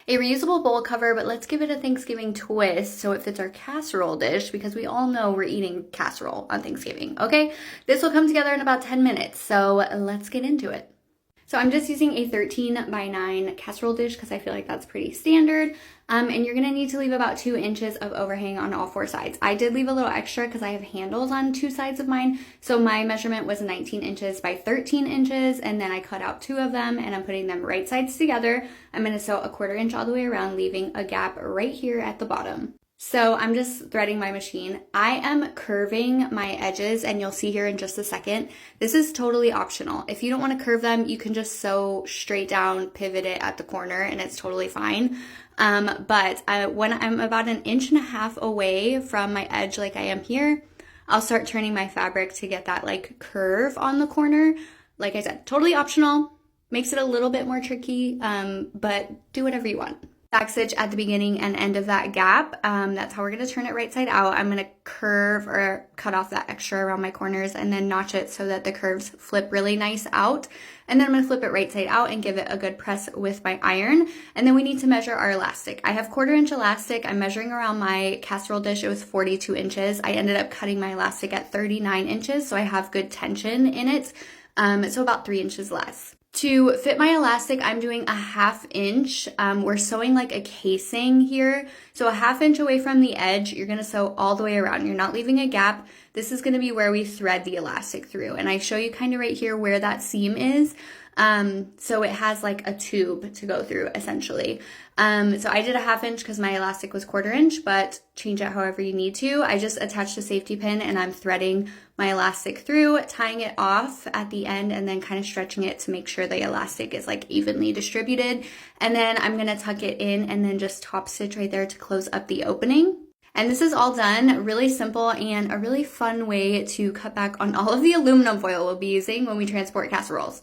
a reusable bowl cover, but let's give it a Thanksgiving twist so it fits our casserole dish because we all know we're eating casserole on Thanksgiving, okay? This will come together in about 10 minutes, so let's get into it. So I'm just using a 13 by 9 casserole dish because I feel like that's pretty standard. And you're gonna need to leave about 2 inches of overhang on all 4 sides. I did leave a little extra because I have handles on 2 sides of mine. So my measurement was 19 inches by 13 inches, and then I cut out 2 of them and I'm putting them right sides together. I'm gonna sew a 1/4 inch all the way around, leaving a gap right here at the bottom. So I'm just threading my machine. I am curving my edges, and you'll see here in just a second. This is totally optional. If you don't want to curve them, you can just sew straight down, pivot it at the corner, and it's totally fine. But when I'm about 1.5 inches away from my edge like I am here, I'll start turning my fabric to get that like curve on the corner. Like I said, totally optional. Makes it a little bit more tricky, but do whatever you want. Back stitch at the beginning and end of that gap. That's how we're going to turn it right side out. I'm going to curve or cut off that extra around my corners and then notch it so that the curves flip really nice out. And then I'm going to flip it right side out and give it a good press with my iron. And then we need to measure our elastic. I have 1/4 inch elastic. I'm measuring around my casserole dish. It was 42 inches. I ended up cutting my elastic at 39 inches, so I have good tension in it. So about 3 inches less. To fit my elastic, I'm doing a 1/2 inch. We're sewing like a casing here. So a 1/2 inch away from the edge, you're gonna sew all the way around. You're not leaving a gap. This is gonna be where we thread the elastic through. And I show you kind of right here where that seam is. So it has like a tube to go through essentially. So I did a 1/2 inch because my elastic was 1/4 inch, but change it however you need to. I just attached a safety pin and I'm threading my elastic through, tying it off at the end and then kind of stretching it to make sure the elastic is like evenly distributed. And then I'm gonna tuck it in and then just top stitch right there to close up the opening. And this is all done, really simple and a really fun way to cut back on all of the aluminum foil we'll be using when we transport casseroles.